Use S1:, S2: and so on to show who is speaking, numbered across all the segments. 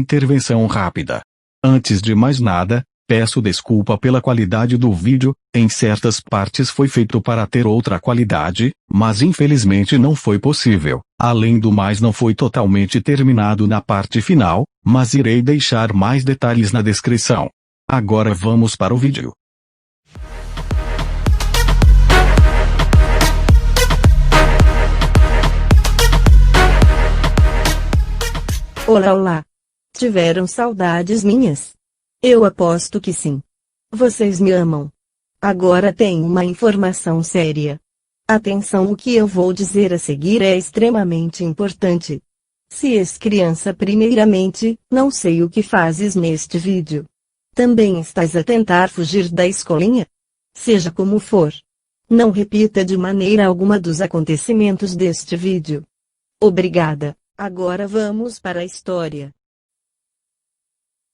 S1: intervenção rápida. Antes de mais nada, peço desculpa pela qualidade do vídeo, em certas partes foi feito para ter outra qualidade, mas infelizmente não foi possível. Além do mais, não foi totalmente terminado na parte final, mas irei deixar mais detalhes na descrição. Agora vamos para o vídeo.
S2: Olá. Tiveram saudades minhas? Eu aposto que sim. Vocês me amam. Agora tem uma informação séria. Atenção, o que eu vou dizer a seguir é extremamente importante. Se és criança, primeiramente, não sei o que fazes neste vídeo. Também estás a tentar fugir da escolinha? Seja como for, não repita de maneira alguma dos acontecimentos deste vídeo. Obrigada. Agora vamos para a história.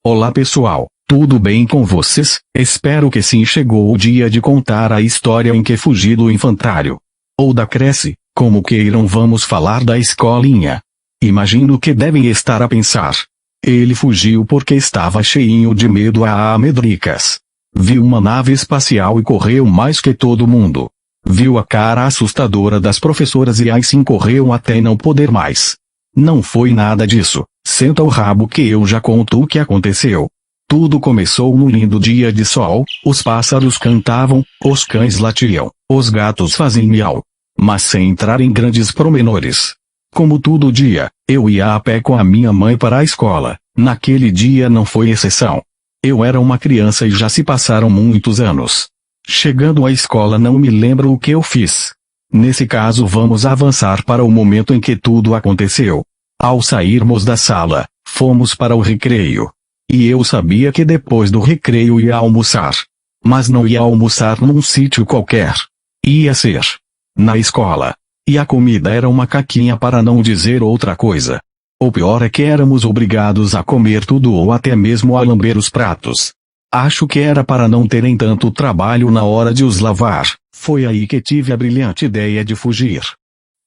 S1: Olá pessoal, tudo bem com vocês? Espero que sim. Chegou o dia de contar a história em que fugi do infantário. Ou da creche, como queiram. Vamos falar da escolinha. Imagino que devem estar a pensar. Ele fugiu porque estava cheinho de medo a medricas. Viu uma nave espacial e correu mais que todo mundo. Viu a cara assustadora das professoras e assim correu até não poder mais. Não foi nada disso. Senta o rabo que eu já conto o que aconteceu. Tudo começou num lindo dia de sol, os pássaros cantavam, os cães latiam, os gatos faziam miau. Mas sem entrar em grandes pormenores. Como todo dia, eu ia a pé com a minha mãe para a escola. Naquele dia não foi exceção. Eu era uma criança e já se passaram muitos anos. Chegando à escola não me lembro o que eu fiz. Nesse caso vamos avançar para o momento em que tudo aconteceu. Ao sairmos da sala, fomos para o recreio. E eu sabia que depois do recreio ia almoçar. Mas não ia almoçar num sítio qualquer. Ia ser na escola. E a comida era uma caquinha, para não dizer outra coisa. O pior é que éramos obrigados a comer tudo ou até mesmo a lamber os pratos. Acho que era para não terem tanto trabalho na hora de os lavar. Foi aí que tive a brilhante ideia de fugir.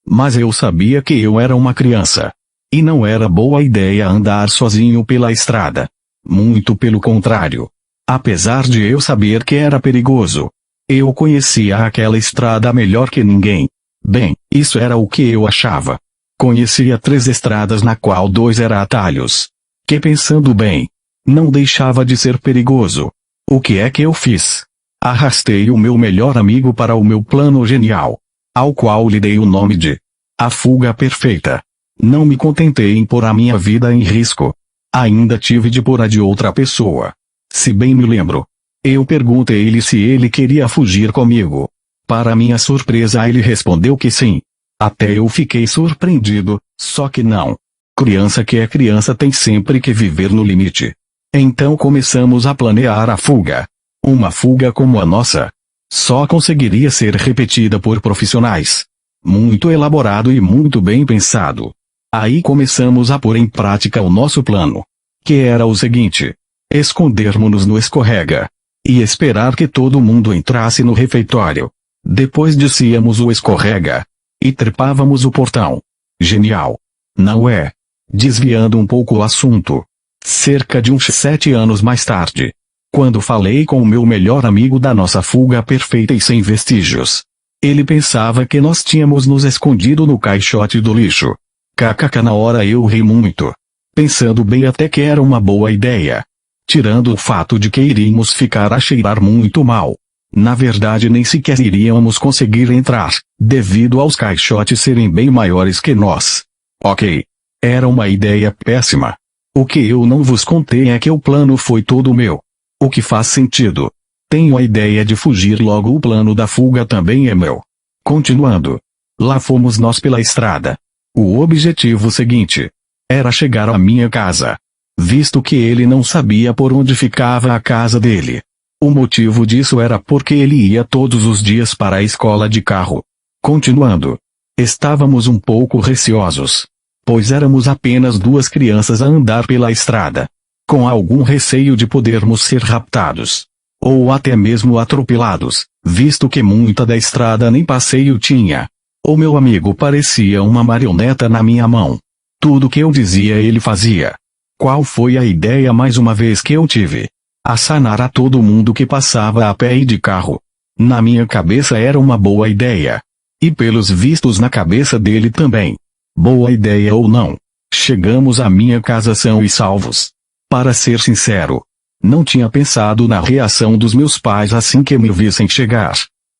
S1: Mas eu sabia que eu era uma criança. E não era boa ideia andar sozinho pela estrada. Muito pelo contrário. Apesar de eu saber que era perigoso, eu conhecia aquela estrada melhor que ninguém. Bem, isso era o que eu achava. Conhecia 3 estradas na qual 2 eram atalhos. Que pensando bem, não deixava de ser perigoso. O que é que eu fiz? Arrastei o meu melhor amigo para o meu plano genial, ao qual lhe dei o nome de A Fuga Perfeita. Não me contentei em pôr a minha vida em risco. Ainda tive de pôr a de outra pessoa. Se bem me lembro, eu perguntei-lhe se ele queria fugir comigo. Para minha surpresa ele respondeu que sim. Até eu fiquei surpreendido, só que não. Criança que é criança tem sempre que viver no limite. Então começamos a planear a fuga. Uma fuga como a nossa só conseguiria ser repetida por profissionais. Muito elaborado e muito bem pensado. Aí começamos a pôr em prática o nosso plano. Que era o seguinte: escondermos-nos no escorrega. E esperar que todo mundo entrasse no refeitório. Depois descíamos o escorrega. E trepávamos o portão. Genial. Não é? Desviando um pouco o assunto. Cerca de uns 7 anos mais tarde, quando falei com o meu melhor amigo da nossa fuga perfeita e sem vestígios, ele pensava que nós tínhamos nos escondido no caixote do lixo. KKK, na hora eu ri muito. Pensando bem, até que era uma boa ideia. Tirando o fato de que iríamos ficar a cheirar muito mal. Na verdade nem sequer iríamos conseguir entrar, devido aos caixotes serem bem maiores que nós. Ok. Era uma ideia péssima. O que eu não vos contei é que o plano foi todo meu. O que faz sentido. Tenho a ideia de fugir, logo o plano da fuga também é meu. Continuando. Lá fomos nós pela estrada. O objetivo seguinte era chegar à minha casa. Visto que ele não sabia por onde ficava a casa dele. O motivo disso era porque ele ia todos os dias para a escola de carro. Continuando. Estávamos um pouco receosos. Pois éramos apenas 2 crianças a andar pela estrada. Com algum receio de podermos ser raptados. Ou até mesmo atropelados, visto que muita da estrada nem passeio tinha. O meu amigo parecia uma marioneta na minha mão. Tudo que eu dizia ele fazia. Qual foi a ideia mais uma vez que eu tive? Assanar a todo mundo que passava a pé e de carro. Na minha cabeça era uma boa ideia. E pelos vistos na cabeça dele também. Boa ideia ou não. Chegamos à minha casa são e salvos. Para ser sincero, não tinha pensado na reação dos meus pais assim que me vissem chegar.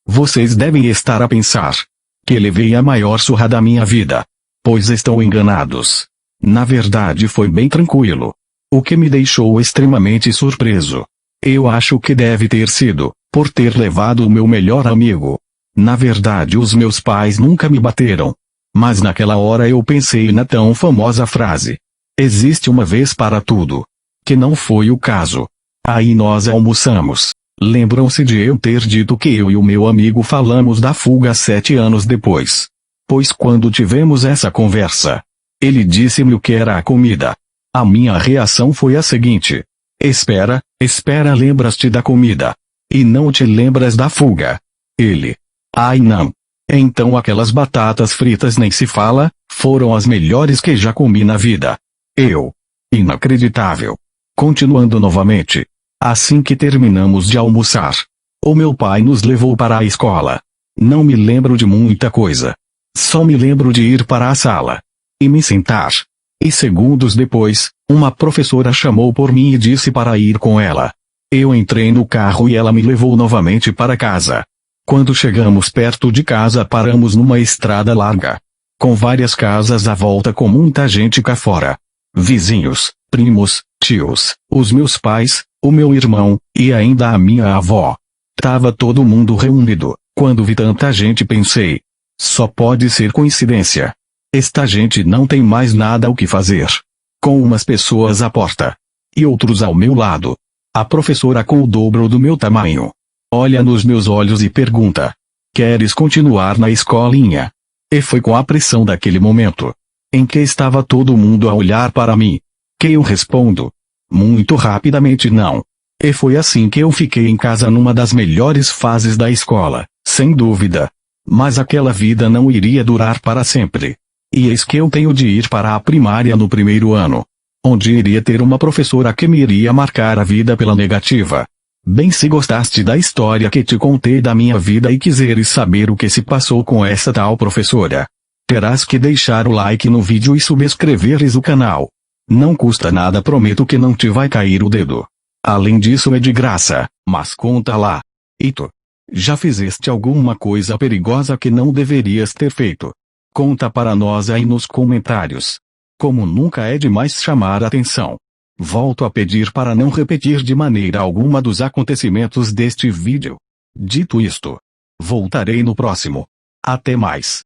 S1: Vocês devem estar a pensar que levei a maior surra da minha vida. Pois estão enganados. Na verdade foi bem tranquilo. O que me deixou extremamente surpreso. Eu acho que deve ter sido, por ter levado o meu melhor amigo. Na verdade os meus pais nunca me bateram. Mas naquela hora eu pensei na tão famosa frase. Existe uma vez para tudo. Que não foi o caso. Aí nós almoçamos. Lembram-se de eu ter dito que eu e o meu amigo falamos da fuga 7 anos depois. Pois quando tivemos essa conversa, ele disse-me o que era a comida. A minha reação foi a seguinte. Espera, lembras-te da comida. E não te lembras da fuga. Ele. Ai não. Então aquelas batatas fritas nem se fala, foram as melhores que já comi na vida. Eu. Inacreditável. Continuando novamente. Assim que terminamos de almoçar, o meu pai nos levou para a escola. Não me lembro de muita coisa. Só me lembro de ir para a sala e me sentar. E segundos depois, uma professora chamou por mim e disse para ir com ela. Eu entrei no carro e ela me levou novamente para casa. Quando chegamos perto de casa paramos numa estrada larga, com várias casas à volta com muita gente cá fora. Vizinhos, primos, tios, os meus pais, o meu irmão, e ainda a minha avó. Tava todo mundo reunido. Quando vi tanta gente pensei. Só pode ser coincidência. Esta gente não tem mais nada o que fazer. Com umas pessoas à porta. E outros ao meu lado. A professora com o dobro do meu tamanho. Olha nos meus olhos e pergunta. Queres continuar na escolinha? E foi com a pressão daquele momento, em que estava todo mundo a olhar para mim, que eu respondo. Muito rapidamente não. E foi assim que eu fiquei em casa numa das melhores fases da escola, sem dúvida. Mas aquela vida não iria durar para sempre. E eis que eu tenho de ir para a primária no primeiro ano, onde iria ter uma professora que me iria marcar a vida pela negativa. Bem, se gostaste da história que te contei da minha vida e quiseres saber o que se passou com essa tal professora, terás que deixar o like no vídeo e subscreveres o canal. Não custa nada, prometo que não te vai cair o dedo. Além disso é de graça, mas conta lá. E tu? Já fizeste alguma coisa perigosa que não deverias ter feito? Conta para nós aí nos comentários. Como nunca é demais chamar a atenção. Volto a pedir para não repetir de maneira alguma dos acontecimentos deste vídeo. Dito isto, voltarei no próximo. Até mais.